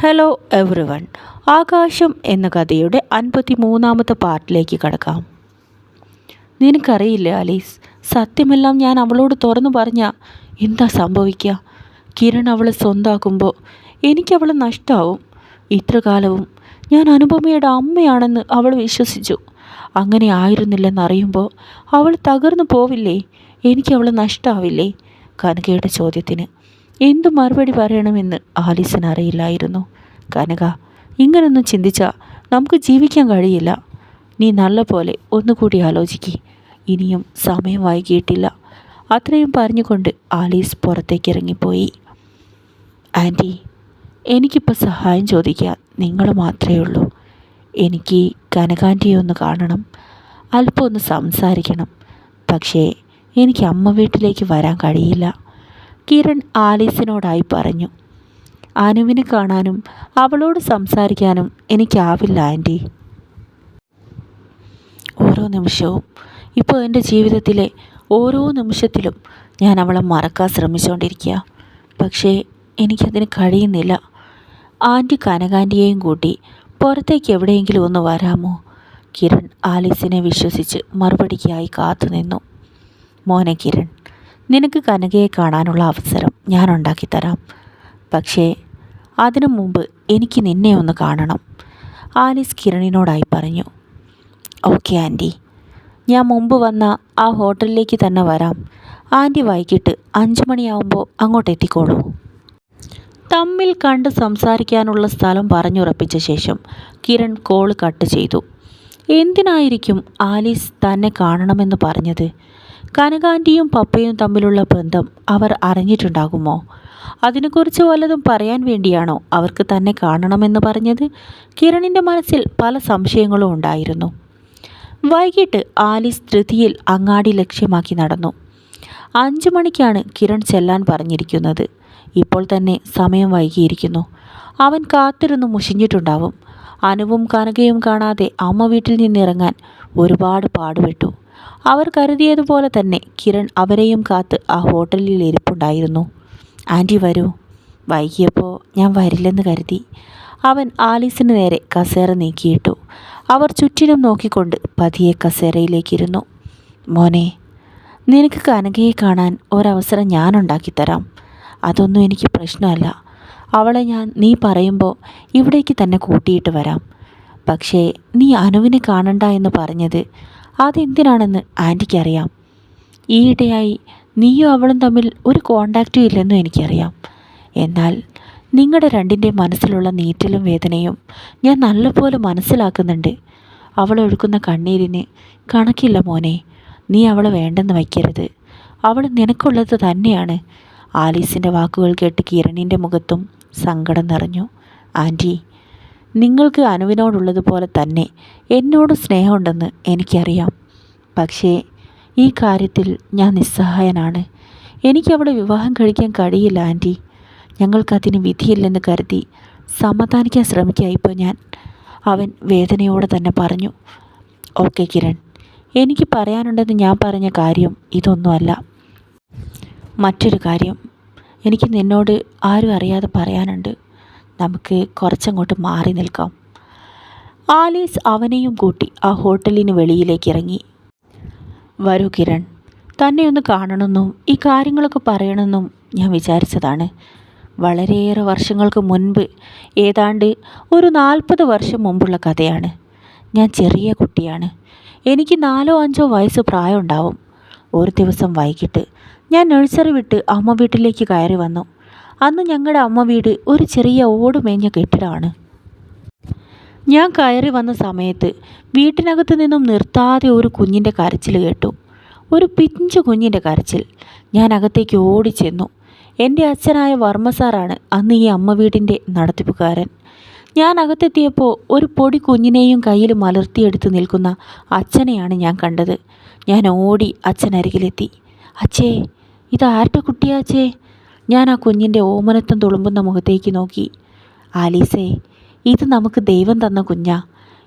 Hello every one. ആകാശം എന്ന കഥയുടെ 53-ാമത്തെ പാർട്ടിലേക്ക് കടക്കാം. നിനക്കറിയില്ല ആലീസ്, സത്യമെല്ലാം ഞാൻ അവളോട് തുറന്നു പറഞ്ഞാൽ എന്താ സംഭവിക്കുക? കിരൺ അവളെ സ്വന്തമാക്കുമ്പോൾ എനിക്കവളെ നഷ്ടമാവും. ഇത്ര കാലവും ഞാൻ അനുപമയുടെ അമ്മയാണെന്ന് അവൾ വിശ്വസിച്ചു. അങ്ങനെ ആയിരുന്നില്ലെന്നറിയുമ്പോൾ അവൾ തകർന്നു പോവില്ലേ? എനിക്കവളെ നഷ്ടമാവില്ലേ? കനകയുടെ ചോദ്യത്തിന് എന്തു മറുപടി പറയണമെന്ന് ആലീസിന് അറിയില്ലായിരുന്നു. കനക, ഇങ്ങനൊന്നും ചിന്തിച്ചാൽ നമുക്ക് ജീവിക്കാൻ കഴിയില്ല. നീ നല്ല പോലെ ഒന്നുകൂടി ആലോചിക്ക്. ഇനിയും സമയം വൈകിയിട്ടില്ല. അത്രയും പറഞ്ഞുകൊണ്ട് ആലീസ് പുറത്തേക്ക് ഇറങ്ങിപ്പോയി. ആൻറ്റി, എനിക്കിപ്പോൾ സഹായം ചോദിക്കാൻ നിങ്ങൾ മാത്രമേ ഉള്ളൂ. എനിക്ക് കനകാൻറ്റിയെ ഒന്ന് കാണണം, അല്പം ഒന്ന് സംസാരിക്കണം. പക്ഷേ എനിക്ക് അമ്മ വീട്ടിലേക്ക് വരാൻ കഴിയില്ല. കിരൺ ആലീസിനോടായി പറഞ്ഞു. അനുവിനെ കാണാനും അവളോട് സംസാരിക്കാനും എനിക്കാവില്ല ആൻറ്റി. ഓരോ നിമിഷവും, ഇപ്പോൾ എൻ്റെ ജീവിതത്തിലെ ഓരോ നിമിഷത്തിലും ഞാൻ അവളെ മറക്കാൻ ശ്രമിച്ചുകൊണ്ടിരിക്കുക. പക്ഷേ എനിക്കതിന് കഴിയുന്നില്ല. ആൻറ്റി കനകാൻറ്റിയെയും കൂട്ടി പുറത്തേക്ക് എവിടെയെങ്കിലും ഒന്ന് വരാമോ? കിരൺ ആലീസിനെ വിശ്വസിച്ച് മറുപടിക്കായി കാത്തുനിന്നു. മോനെ കിരൺ, നിനക്ക് കനകയെ കാണാനുള്ള അവസരം ഞാൻ ഉണ്ടാക്കിത്തരാം. പക്ഷേ അതിനു മുമ്പ് എനിക്ക് നിന്നെ ഒന്ന് കാണണം, ആലീസ് കിരണിനോടായി പറഞ്ഞു. ഓക്കെ ആൻറ്റി, ഞാൻ മുമ്പ് വന്ന ആ ഹോട്ടലിലേക്ക് തന്നെ വരാം. ആൻറ്റി വൈകിട്ട് 5 മണിയാവുമ്പോൾ അങ്ങോട്ട് എത്തിക്കോളൂ. തമ്മിൽ കണ്ട് സംസാരിക്കാനുള്ള സ്ഥലം പറഞ്ഞുറപ്പിച്ച ശേഷം കിരൺ കോൾ കട്ട് ചെയ്തു. എന്തിനായിരിക്കും ആലീസ് തന്നെ കാണണമെന്ന് പറഞ്ഞത്? കനകാൻറ്റിയും പപ്പയും തമ്മിലുള്ള ബന്ധം അവർ അറിഞ്ഞിട്ടുണ്ടാകുമോ? അതിനെക്കുറിച്ച് വല്ലതും പറയാൻ വേണ്ടിയാണോ അവർക്ക് തന്നെ കാണണമെന്ന് പറഞ്ഞത്? കിരണിൻ്റെ മനസ്സിൽ പല സംശയങ്ങളും ഉണ്ടായിരുന്നു. വൈകിട്ട് ആലീസ് ധൃതിയിൽ അങ്ങാടി ലക്ഷ്യമാക്കി നടന്നു. 5 മണിക്കാണ് കിരൺ ചെല്ലാൻ പറഞ്ഞിരിക്കുന്നത്. ഇപ്പോൾ തന്നെ സമയം വൈകിയിരിക്കുന്നു. അവൻ കാത്തിരുന്ന് മുഷിഞ്ഞിട്ടുണ്ടാവും. അനുവും കനകയും കാണാതെ അമ്മ വീട്ടിൽ നിന്നിറങ്ങാൻ ഒരുപാട് പാടുപെട്ടു. അവർ കരുതിയതുപോലെ തന്നെ കിരൺ അവരെയും കാത്ത് ആ ഹോട്ടലിൽ ഇരിപ്പുണ്ടായിരുന്നു. ആൻറ്റി വരൂ. വൈകിയപ്പോൾ ഞാൻ വരില്ലെന്ന് കരുതി. അവൻ ആലീസിന് നേരെ കസേര നീക്കിയിട്ടു. അവർ ചുറ്റിനും നോക്കിക്കൊണ്ട് പതിയെ കസേരയിലേക്കിരുന്നു. മോനെ, നിനക്ക് കനകയെ കാണാൻ ഒരവസരം ഞാൻ ഉണ്ടാക്കിത്തരാം. അതൊന്നും എനിക്ക് പ്രശ്നമല്ല. അവളെ ഞാൻ നീ പറയുമ്പോൾ ഇവിടേക്ക് തന്നെ കൂട്ടിയിട്ട് വരാം. പക്ഷേ നീ അനുവിനെ കാണണ്ട എന്ന് പറഞ്ഞത് അതെന്തിനാണെന്ന് ആൻറ്റിക്കറിയാം. ഈയിടെയായി നീയും അവളും തമ്മിൽ ഒരു കോണ്ടാക്റ്റും ഇല്ലെന്നും എനിക്കറിയാം. എന്നാൽ നിങ്ങളുടെ രണ്ടിൻ്റെ മനസ്സിലുള്ള നീറ്റലും വേദനയും ഞാൻ നല്ലപോലെ മനസ്സിലാക്കുന്നുണ്ട്. അവളൊഴുക്കുന്ന കണ്ണീരിന് കണക്കില്ല മോനെ. നീ അവളെ വേണ്ടെന്ന് വയ്ക്കരുത്. അവൾ നിനക്കുള്ളത് തന്നെയാണ്. ആലീസിൻ്റെ വാക്കുകൾ കേട്ട് കിരണിൻ്റെ മുഖത്തും സങ്കടം നിറഞ്ഞു. ആൻറ്റി, നിങ്ങൾക്ക് അനുവിനോടുള്ളതുപോലെ തന്നെ എന്നോട് സ്നേഹമുണ്ടെന്ന് എനിക്കറിയാം. പക്ഷേ ഈ കാര്യത്തിൽ ഞാൻ നിസ്സഹായനാണ്. എനിക്കവളെ വിവാഹം കഴിക്കാൻ കഴിയില്ല ആൻറ്റി. ഞങ്ങൾക്കതിന് വിധിയില്ലെന്ന് കരുതി സമാധാനിക്കാൻ ശ്രമിക്കായിപ്പോൾ ഞാൻ, അവൻ വേദനയോടെ തന്നെ പറഞ്ഞു. ഓക്കെ കിരൺ, എനിക്ക് പറയാനുണ്ടെന്ന് ഞാൻ പറഞ്ഞ കാര്യം ഇതൊന്നുമല്ല. മറ്റൊരു കാര്യം എനിക്ക് നിന്നോട് ആരും അറിയാതെ പറയാനുണ്ട്. നമുക്ക് കുറച്ചങ്ങോട്ട് മാറി നിൽക്കാം. ആലീസ് അവനെയും കൂട്ടി ആ ഹോട്ടലിന് വെളിയിലേക്ക് ഇറങ്ങി. വരൂ കിരൺ, തന്നെ ഒന്ന് കാണണമെന്നും ഈ കാര്യങ്ങളൊക്കെ പറയണമെന്നും ഞാൻ വിചാരിച്ചതാണ്. വളരെയേറെ വർഷങ്ങൾക്ക് മുൻപ്, ഏതാണ്ട് ഒരു 40 വർഷം മുമ്പുള്ള കഥയാണ്. ഞാൻ ചെറിയ കുട്ടിയാണ്. എനിക്ക് 4-5 വയസ്സ് പ്രായമുണ്ടാവും. ഒരു ദിവസം വൈകിട്ട് ഞാൻ നഴ്സറി വിട്ട് അമ്മ വീട്ടിലേക്ക് കയറി വന്നു. അന്ന് ഞങ്ങളുടെ അമ്മ വീട് ഒരു ചെറിയ ഓടുമേഞ്ഞ കെട്ടിടമാണ്. ഞാൻ കയറി വന്ന സമയത്ത് വീട്ടിനകത്ത് നിന്നും നിർത്താതെ ഒരു കുഞ്ഞിൻ്റെ കരച്ചിൽ കേട്ടു. ഒരു പിഞ്ചു കുഞ്ഞിൻ്റെ കരച്ചിൽ. ഞാൻ അകത്തേക്ക് ഓടിച്ചെന്നു. എൻ്റെ അച്ഛനായ വർമ്മ സാറാണ് അന്ന് ഈ അമ്മ വീടിൻ്റെ നടത്തിപ്പുകാരൻ. ഞാൻ അകത്തെത്തിയപ്പോൾ ഒരു പൊടി കുഞ്ഞിനെയും കയ്യിൽ മലർത്തിയെടുത്ത് നിൽക്കുന്ന അച്ഛനെയാണ് ഞാൻ കണ്ടത്. ഞാൻ ഓടി അച്ഛനരികിലെത്തി. അച്ഛേ, ഇതാരുടെ കുട്ടിയാച്ചേ? ഞാൻ ആ കുഞ്ഞിൻ്റെ ഓമനത്തം തുളുമ്പുന്ന മുഖത്തേക്ക് നോക്കി. ആലീസേ, ഇത് നമുക്ക് ദൈവം തന്ന കുഞ്ഞാ.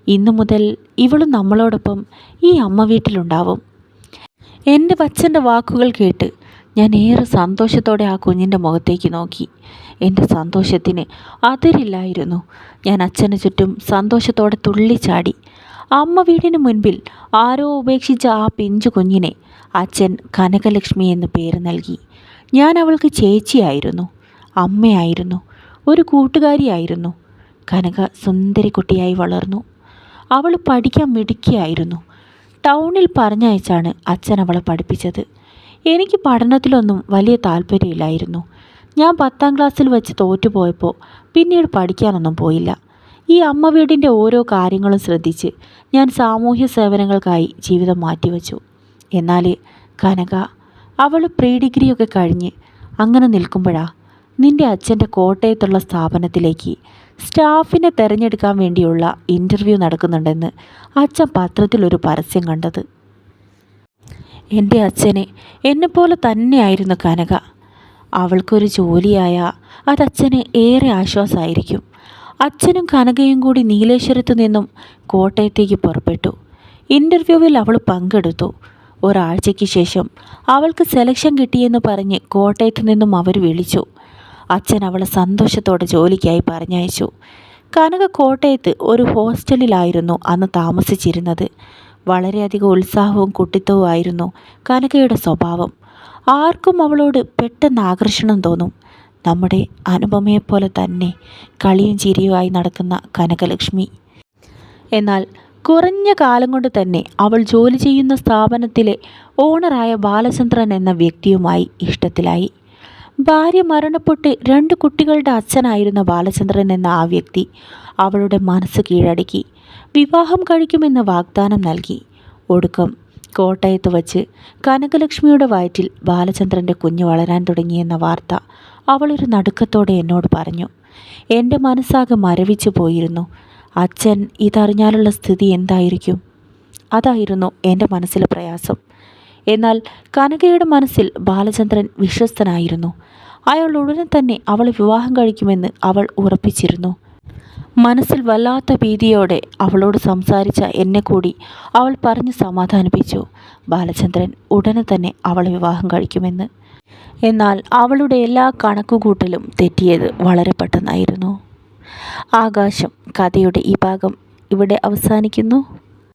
ഇന്നു മുതൽ ഇവളും നമ്മളോടൊപ്പം ഈ അമ്മ വീട്ടിലുണ്ടാവും. എൻ്റെ അച്ഛൻ്റെ വാക്കുകൾ കേട്ട് ഞാൻ ഏറെ സന്തോഷത്തോടെ ആ കുഞ്ഞിൻ്റെ മുഖത്തേക്ക് നോക്കി. എൻ്റെ സന്തോഷത്തിന് അതിരില്ലായിരുന്നു. ഞാൻ അച്ഛന് ചുറ്റും സന്തോഷത്തോടെ തുള്ളിച്ചാടി. അമ്മ വീടിന് മുൻപിൽ ആരോ ഉപേക്ഷിച്ച ആ പിഞ്ചു കുഞ്ഞിനെ അച്ഛൻ കനകലക്ഷ്മി എന്ന് പേര് നൽകി. ഞാൻ അവൾക്ക് ചേച്ചിയായിരുന്നു, അമ്മയായിരുന്നു, ഒരു കൂട്ടുകാരിയായിരുന്നു. കനക സുന്ദരി കുട്ടിയായി വളർന്നു. അവൾ പഠിക്കാൻ മിടുക്കിയായിരുന്നു. ടൗണിൽ പറഞ്ഞയച്ചാണ് അച്ഛൻ അവളെ പഠിപ്പിച്ചത്. എനിക്ക് പഠനത്തിലൊന്നും വലിയ താല്പര്യമില്ലായിരുന്നു. ഞാൻ 10ാം ക്ലാസ്സിൽ വെച്ച് തോറ്റുപോയപ്പോൾ പിന്നീട് പഠിക്കാനൊന്നും പോയില്ല. ഈ അമ്മ വീടിൻ്റെ ഓരോ കാര്യങ്ങളും ശ്രദ്ധിച്ച് ഞാൻ സാമൂഹ്യ സേവനങ്ങൾക്കായി ജീവിതം മാറ്റിവെച്ചു. എന്നാൽ കനക, അവൾ പ്രീ ഡിഗ്രിയൊക്കെ കഴിഞ്ഞ് അങ്ങനെ നിൽക്കുമ്പോഴാണ് നിൻ്റെ അച്ഛൻ്റെ കോട്ടയത്തുള്ള സ്ഥാപനത്തിലേക്ക് സ്റ്റാഫിനെ തിരഞ്ഞെടുക്കാൻ വേണ്ടിയുള്ള ഇൻ്റർവ്യൂ നടക്കുന്നുണ്ടെന്ന് അച്ഛൻ പത്രത്തിലൊരു പരസ്യം കണ്ടത്. എൻ്റെ അച്ഛനെ എന്നെപ്പോലെ തന്നെയായിരുന്നു കനക. അവൾക്കൊരു ജോലിയായാൽ അതച്ഛന് ഏറെ ആശ്വാസമായിരിക്കും. അച്ഛനും കനകയും കൂടി നീലേശ്വരത്തു നിന്നും കോട്ടയത്തേക്ക് പുറപ്പെട്ടു. ഇൻ്റർവ്യൂവിൽ അവൾ പങ്കെടുത്തു. ഒരാഴ്ചയ്ക്ക് ശേഷം അവൾക്ക് സെലക്ഷൻ കിട്ടിയെന്ന് പറഞ്ഞ് കോട്ടയത്തു നിന്നും അവർ വിളിച്ചു. അച്ഛൻ അവളെ സന്തോഷത്തോടെ ജോലിക്കായി പറഞ്ഞയച്ചു. കനക കോട്ടയത്ത് ഒരു ഹോസ്റ്റലിലായിരുന്നു അന്ന് താമസിച്ചിരുന്നത്. വളരെയധികം ഉത്സാഹവും കുട്ടിത്തവുമായിരുന്നു കനകയുടെ സ്വഭാവം. ആർക്കും അവളോട് പെട്ടെന്ന് ആകർഷണം തോന്നും. നമ്മുടെ അനുപമയെപ്പോലെ തന്നെ കളിയും ചിരിയുമായി നടക്കുന്ന കനകലക്ഷ്മി. എന്നാൽ കുറഞ്ഞ കാലം കൊണ്ട് തന്നെ അവൾ ജോലി ചെയ്യുന്ന സ്ഥാപനത്തിലെ ഓണറായ ബാലചന്ദ്രൻ എന്ന വ്യക്തിയുമായി ഇഷ്ടത്തിലായി. ഭാര്യ മരണപ്പെട്ട് 2 കുട്ടികളുടെ അച്ഛനായിരുന്ന ബാലചന്ദ്രൻ എന്ന ആ വ്യക്തി അവളുടെ മനസ്സ് കീഴടക്കി. വിവാഹം കഴിക്കുമെന്ന് വാഗ്ദാനം നൽകി. ഒടുക്കം കോട്ടയത്ത് വച്ച് കനകലക്ഷ്മിയുടെ വയറ്റിൽ ബാലചന്ദ്രൻ്റെ കുഞ്ഞ് വളരാൻ തുടങ്ങിയെന്ന വാർത്ത അവളൊരു നടുക്കത്തോടെ എന്നോട് പറഞ്ഞു. എൻ്റെ മനസ്സാകെ മരവിച്ചു പോയിരുന്നു. അച്ഛൻ ഇതറിഞ്ഞാലുള്ള സ്ഥിതി എന്തായിരിക്കും? അതായിരുന്നു എൻ്റെ മനസ്സിലെ പ്രയാസം. എന്നാൽ കനകയുടെ മനസ്സിൽ ബാലചന്ദ്രൻ വിശ്വസ്തനായിരുന്നു. അയാൾ ഉടനെ തന്നെ അവളെ വിവാഹം കഴിക്കുമെന്ന് അവൾ ഉറപ്പിച്ചിരുന്നു. മനസ്സിൽ വല്ലാത്ത ഭീതിയോടെ അവളോട് സംസാരിച്ച എന്നെ കൂടി അവൾ പറഞ്ഞ് സമാധാനിപ്പിച്ചു. ബാലചന്ദ്രൻ ഉടനെ തന്നെ അവളെ വിവാഹം കഴിക്കുമെന്ന്. എന്നാൽ അവളുടെ എല്ലാ കണക്കുകൂട്ടലും തെറ്റിയത് വളരെ പെട്ടെന്നായിരുന്നു. ആകാശം കഥയുടെ ഈ ഭാഗം ഇവിടെ അവസാനിക്കുന്നു.